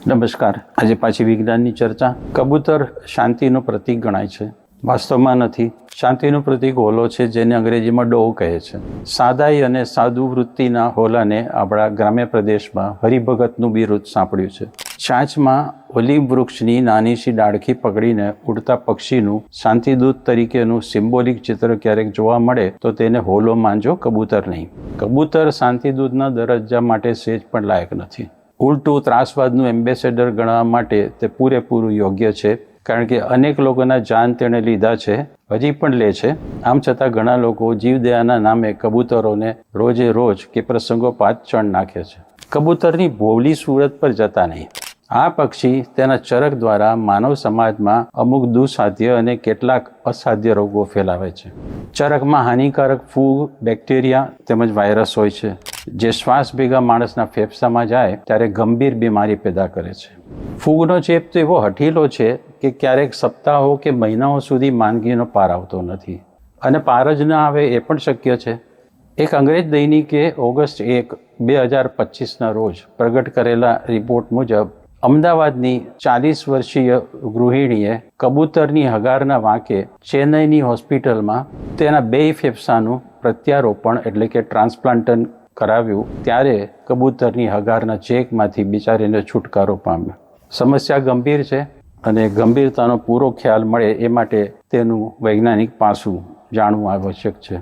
નમસ્કાર. આજે પાછી વિજ્ઞાનની ચર્ચા. કબૂતર શાંતિનું પ્રતીક ગણાય છે. વાસ્તવમાં નથી. શાંતિનું પ્રતીક હોલો છે, જેને અંગ્રેજીમાં ડોવ કહે છે. સાદાઈ અને સાદુ વૃત્તિના હોલાને આપણા ગ્રામ્ય પ્રદેશમાં હરિભગતનું બિરુદ સાંપડ્યું છે. છાંચમાં ઓલિવ વૃક્ષની નાનીશી ડાળખી પકડીને ઉડતા પક્ષીનું શાંતિદૂત તરીકેનું સિમ્બોલિક ચિત્ર ક્યારેક જોવા મળે તો તેને હોલો માનજો, કબૂતર નહીં. કબૂતર શાંતિદૂતના દરજ્જા માટે સેજ પણ લાયક નથી. ઉલટું ત્રાસવાદનું એમ્બેસેડર ગણવા માટે તે પૂરેપૂરું યોગ્ય છે, કારણ કે અનેક લોકોના જાન તેણે લીધા છે, હજી પણ લે છે. આમ છતાં ઘણા લોકો જીવદયાના નામે કબૂતરોને રોજે રોજ કે પ્રસંગોપાત ચણ નાખે છે. કબૂતરની ભોળી સુરત પર જતા નહીં. આ પક્ષી તેના ચરક દ્વારા માનવ સમાજમાં અમુક દુઃસાધ્ય અને કેટલાક અસાધ્ય રોગો ફેલાવે છે. ચરકમાં હાનિકારક ફૂગ, બેક્ટેરિયા તેમજ વાયરસ હોય છે, જે શ્વાસ ભેગા માણસના ફેફસામાં જાય ત્યારે ગંભીર બીમારી પેદા કરે છે. ફૂગનો ચેપ તો એવો હઠીલો છે કે ક્યારેક સપ્તાહો કે મહિનાઓ સુધી માંદગીનો પાર આવતો નથી, અને પાર જ ન આવે એ પણ શક્ય છે. એક અંગ્રેજ દૈનિકે ઓગસ્ટ 1, 2025ના રોજ પ્રગટ કરેલા રિપોર્ટ મુજબ અમદાવાદની 40 વર્ષીય ગૃહિણીએ કબૂતરની હગારના વાંકે ચેન્નઈની હોસ્પિટલમાં તેના 2 ફેફસાનું પ્રત્યારોપણ એટલે કે ટ્રાન્સપ્લાન્ટન કરાવ્યું, ત્યારે કબૂતરની હગારના ચેકમાંથી બિચારીને છુટકારો પામ્યો. સમસ્યા ગંભીર છે, અને ગંભીરતાનો પૂરો ખ્યાલ મળે એ માટે તેનું વૈજ્ઞાનિક પાસું જાણવું આવશ્યક છે.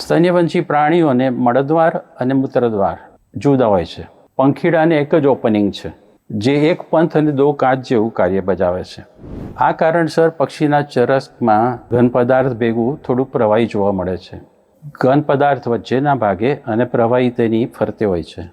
સ્તન્યવંશી પ્રાણીઓને મળદ્વાર અને મૂત્રદ્વાર જુદા હોય છે. પંખીડાને એક જ ઓપનિંગ છે, જે એક પંથ અને 2 કાચ જેવું કાર્ય બજાવે છે. આ કારણસર પક્ષીના ચરસમાં ઘન પદાર્થ ભેગું થોડું પ્રવાહી જોવા મળે છે. ઘન પદાર્થ વચ્ચેના ભાગે અને પ્રવાહી તેની ફરતે હોય છે.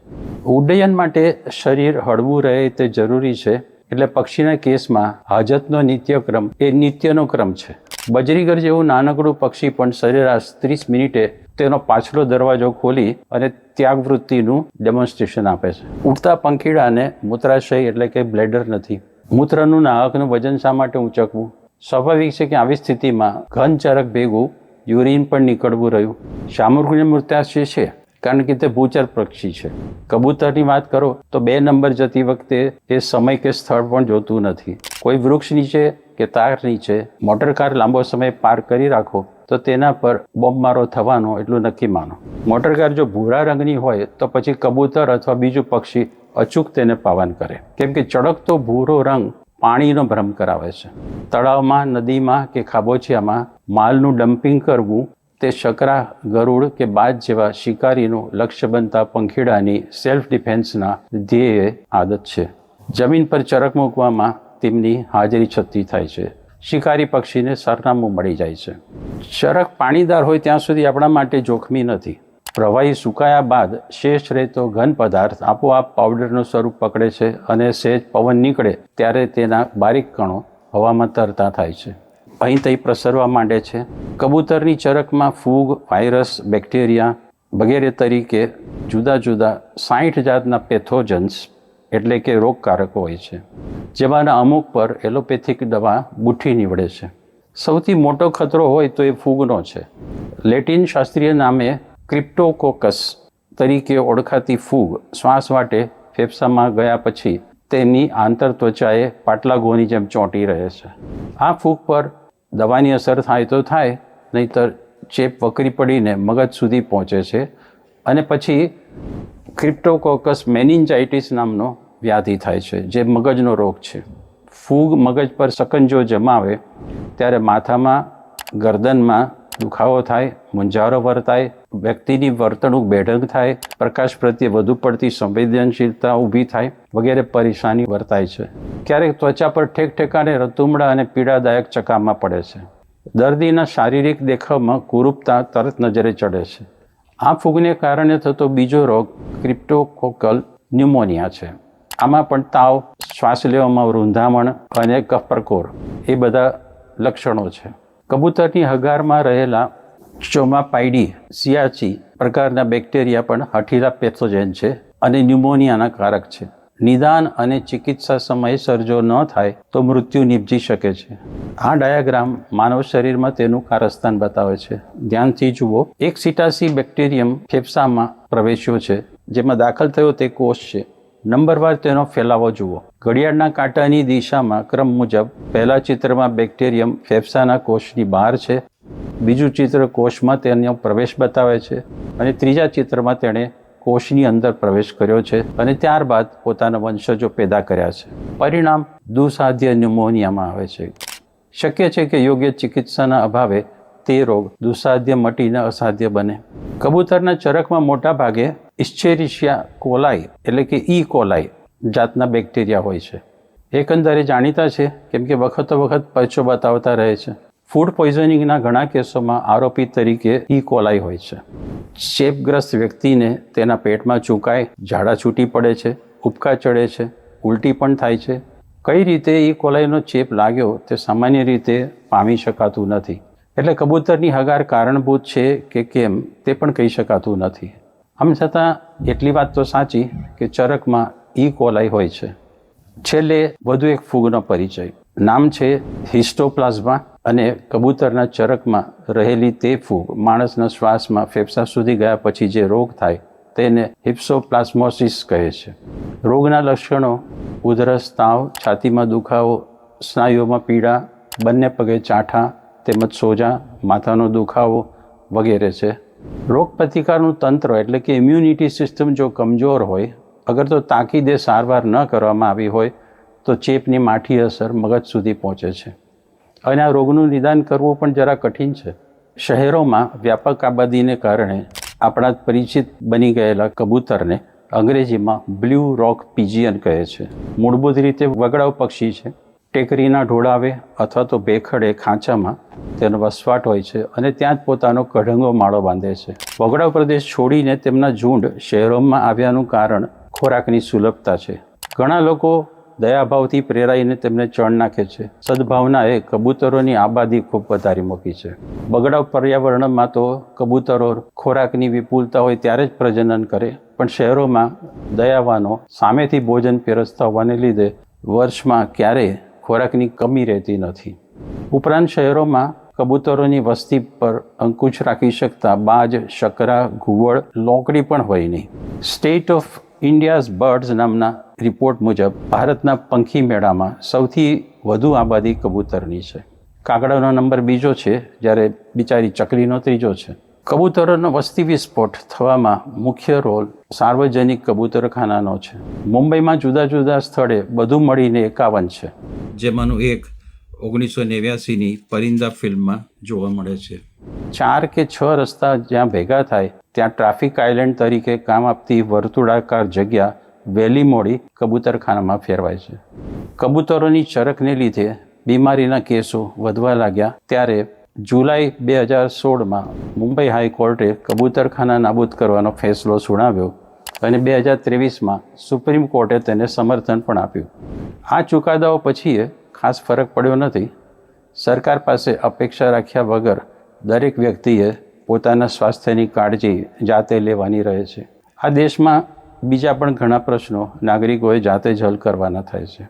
ઉડ્ડયન માટે શરીર હળવું રહે તે જરૂરી છે, એટલે પક્ષીના કેસમાં હાજતનો નિત્યક્રમ એ નિત્યનો ક્રમ છે. બજરીગર જેવું નાનકડું પક્ષી પણ સરેરાશ 30 મિનિટે તેનો પાછલો દરવાજો ખોલી અને ત્યાગવૃત્તિનું ડેમોન્સ્ટ્રેશન આપે છે. ઉડતા પંખીડાને મૂત્રાશય એટલે કે બ્લેડર નથી. મૂત્રનું નાહકનું વજન શા માટે ઊંચકવું? સ્વાભાવિક છે કે આવી સ્થિતિમાં ઘન ચરક ભેગું યુરિન પણ નીકળવું રહ્યું. શામુકને મૂત્રાશય છે, કારણ કે તે ભૂચર પક્ષી છે. કબૂતરની વાત કરો તો 2 નંબર જતી વખતે એ સમય કે સ્થળ પણ જોતું નથી. કોઈ વૃક્ષ નીચે કે તાર નીચે મોટરકાર લાંબો સમય પાર્ક કરી રાખો તો તેના પર બોમ્બમારો થવાનો એટલું નક્કી માનો. મોટરકાર જો ભૂરા રંગની હોય તો પછી કબૂતર અથવા બીજું પક્ષી અચૂક તેને પાવન કરે, કેમ કે ચળકતો ભૂરો રંગ પાણીનો ભ્રમ કરાવે છે. તળાવમાં, નદીમાં કે ખાબોચિયામાં માલનું ડમ્પિંગ કરવું તે શકરા, ગરુડ કે બાજ જેવા શિકારીનું લક્ષ્ય બનતા પંખીડાની સેલ્ફ ડિફેન્સના ધ્યેય આદત છે. જમીન પર ચરક મૂકવામાં તેમની હાજરી છતી થાય છે. શિકારી પક્ષીને સરનામું મળી જાય છે. ચરક પાણીદાર હોય ત્યાં સુધી આપણા માટે જોખમી નથી. પ્રવાહી સુકાયા બાદ શેષ રહેતો ઘન પદાર્થ આપોઆપ પાવડરનું સ્વરૂપ પકડે છે, અને સહેજ પવન નીકળે ત્યારે તેના બારીક કણો હવામાં તરતા થાય છે, અહીં તહીં પ્રસરવા માંડે છે. કબૂતરની ચરકમાં ફૂગ, વાયરસ, બેક્ટેરિયા વગેરે તરીકે જુદા જુદા 60 જાતના પેથોજન્સ એટલે કે રોગકારકો હોય છે, જેમાંના અમુક પર એલોપેથિક દવા બુઠ્ઠી નીવડે છે. સૌથી મોટો ખતરો હોય તો એ ફૂગનો છે. લેટિન શાસ્ત્રીય નામે ક્રિપ્ટોકોકસ તરીકે ઓળખાતી ફૂગ શ્વાસ વાટે ફેફસામાં ગયા પછી તેની આંતરત્વચાએ પાટલા ગોની જેમ ચોંટી રહે છે. આ ફૂગ પર દવાની અસર થાય તો થાય, નહીંતર ચેપ વકરી પડીને મગજ સુધી પહોંચે છે, અને પછી ક્રિપ્ટોકોકસ મેનિન્જાઇટિસ નામનો વ્યાધિ થાય છે, જે મગજનો રોગ છે. ફૂગ મગજ પર સકંજો જમાવે ત્યારે માથામાં, ગરદનમાં દુખાવો થાય, મૂંઝારો વર્તાય, વ્યક્તિની વર્તણૂક બેઢંગ થાય, પ્રકાશ પ્રત્યે વધુ પડતી સંવેદનશીલતા ઊભી થાય વગેરે પરેશાની વર્તાય છે. ક્યારેક ત્વચા પર ઠેક ઠેકાણે રતુમડા અને પીડાદાયક ચકામા પડે છે. દર્દીના શારીરિક દેખાવમાં કુરૂપતા તરત નજરે ચડે છે. આ ફૂગને કારણે થતો બીજો રોગ ક્રિપ્ટોકોકલ ન્યુમોનિયા છે. આમાં પણ તાવ, શ્વાસ લેવામાં રૂંધામણ અને કફપ્રકોર એ બધા લક્ષણો છે. કબૂતરની હગારમાં રહેલા ચોમાપાઇડી સિયાચી પ્રકારના બેક્ટેરિયા પણ હઠીલા પેથોજેન છે અને ન્યુમોનિયાના કારક છે. નિદાન અને ચિકિત્સા સમયસર જો ન થાય તો મૃત્યુ નિપજી શકે છે. આ ડાયાગ્રામ માનવ શરીરમાં તેનું કારસ્તાન બતાવે છે. ધ્યાનથી જુઓ. એક સિટાસી બેક્ટેરિયમ ફેફસામાં પ્રવેશ્યો છે, જેમાં દાખલ થયો તે કોષ છે. નંબરવાર તેનો ફેલાવો જુઓ. ઘડિયાળના કાંટાની દિશામાં ક્રમ મુજબ પહેલા ચિત્રમાં બેક્ટેરિયમ ફેફસાના કોષની બહાર છે, બીજું ચિત્ર કોષમાં તેનો પ્રવેશ બતાવે છે અને ત્રીજા ચિત્રમાં તેણે કોષની અંદર પ્રવેશ કર્યો છે અને ત્યારબાદ પોતાના વંશજો પેદા કર્યા છે. પરિણામ દુસાધ્ય ન્યુમોનિયામાં આવે છે. શક્ય છે કે યોગ્ય ચિકિત્સાના અભાવે તે રોગ દુસાધ્ય મટીને અસાધ્ય બને. કબૂતરના ચરકમાં મોટા ભાગે ઇસ્ચેરિશિયા કોલાઈ એટલે કે ઈ કોલાઈ જાતના બેક્ટેરિયા હોય છે. એકંદરે જાણીતા છે કેમ કે વખતો વખત પરચો બતાવતા રહે છે. ફૂડ પોઈઝનિંગના ઘણા કેસોમાં આરોપી તરીકે ઈ કોલાઈ હોય છે. ચેપગ્રસ્ત વ્યક્તિને તેના પેટમાં ચૂકાય, ઝાડા છૂટી પડે છે, ઉબકા ચડે છે, ઉલટી પણ થાય છે. કઈ રીતે ઈ કોલાઈનો ચેપ લાગ્યો તે સામાન્ય રીતે પામી શકાતું નથી. એટલે કબૂતરની હગાર કારણભૂત છે કે કેમ તે પણ કહી શકાતું નથી. આમ છતાં એટલી વાત તો સાચી કે ચરકમાં ઈ કોલાઈ હોય છે. છેલ્લે વધુ એક ફૂગનો પરિચય. નામ છે હિસ્ટોપ્લાઝમા અને કબૂતરના ચરકમાં રહેલી તે ફૂગ માણસના શ્વાસમાં ફેફસા સુધી ગયા પછી જે રોગ થાય તેને હિપ્સોપ્લાઝમોસિસ કહે છે. રોગના લક્ષણો ઉધરસ, તાવ, છાતીમાં દુખાવો, સ્નાયુઓમાં પીડા, બંને પગે ચાઠા તેમજ સોજા, માથાનો દુખાવો વગેરે છે. રોગ પ્રતિકારનું તંત્ર એટલે કે ઇમ્યુનિટી સિસ્ટમ જો કમજોર હોય, અગર તો તાકીદે સારવાર ન કરવામાં આવી હોય તો ચેપની માઠી અસર મગજ સુધી પહોંચે છે અને આ રોગનું નિદાન કરવું પણ જરા કઠિન છે. શહેરોમાં વ્યાપક આબાદીને કારણે આપણા પરિચિત બની ગયેલા કબૂતરને અંગ્રેજીમાં બ્લુ રોક પિજિયન કહે છે. મૂળભૂત રીતે વગડાઉ પક્ષી છે. ટેકરીના ઢોળાવે અથવા તો ભેખડે ખાંચામાં તેનો વસવાટ હોય છે અને ત્યાં જ પોતાનો કઢંગો માળો બાંધે છે. વગડાઉ પ્રદેશ છોડીને તેમના ઝુંડ શહેરોમાં આવ્યાનું કારણ ખોરાકની સુલભતા છે. ઘણા લોકો દયાભાવથી પ્રેરાઈને તેમને ચણ નાખે છે. સદભાવનાએ કબૂતરોની આબાદી ખૂબ વધારી મૂકી છે. બગડાઉ પર્યાવરણમાં તો કબૂતરો ખોરાકની વિપુલતા હોય ત્યારે જ પ્રજનન કરે, પણ શહેરોમાં દયાવાનો સામેથી ભોજન પીરસતા હોવાને લીધે વર્ષમાં ક્યારેય ખોરાકની કમી રહેતી નથી. ઉપરાંત શહેરોમાં કબૂતરોની વસ્તી પર અંકુશ રાખી શકતા બાજ, શકરા, ઘુવડ, લોકડી પણ હોય નહીં. સ્ટેટ ઓફ ઇન્ડિયાઝ બર્ડ્સ નામના રિપોર્ટ મુજબ ભારતના પંખી મેળામાં સૌથી વધુ આબાદી કબૂતરની છે. કાગડાનો નંબર બીજો છે, જ્યારે બિચારી ચકલીનો ત્રીજો છે. કબૂતરોનો વસ્તી વિસ્ફોટ થવામાં મુખ્ય રોલ સાર્વજનિક કબૂતરખાનાનો છે. મુંબઈમાં જુદા જુદા સ્થળે બધું મળીને 51 છે, જેમાંનું એક 1989ની પરિંદા ફિલ્મમાં જોવા મળે છે. 4 કે 6 રસ્તા જ્યાં ભેગા થાય ત્યાં ટ્રાફિક આઇલેન્ડ તરીકે કામ આપતી વર્તુળાકાર જગ્યા વહેલી મોડી કબૂતરખાનામાં ફેરવાય છે. કબૂતરોની ચરકને લીધે બીમારીના કેસો વધવા લાગ્યા ત્યારે જુલાઈ 2016માં મુંબઈ હાઈકોર્ટે કબૂતરખાના નાબૂદ કરવાનો ફેસલો સુનાવ્યો અને 2023માં સુપ્રીમ કોર્ટે તેને સમર્થન પણ આપ્યું. આ ચુકાદાઓ પછી ખાસ ફરક પડ્યો નથી. સરકાર પાસે અપેક્ષા રાખ્યા વગર દરેક વ્યક્તિએ પોતાના સ્વાસ્થ્યની કાળજી જાતે લેવાની રહે છે. આ દેશમાં બીજા પણ ઘણા પ્રશ્નો નાગરિકોએ જાતે જ હલ કરવાના થાય છે.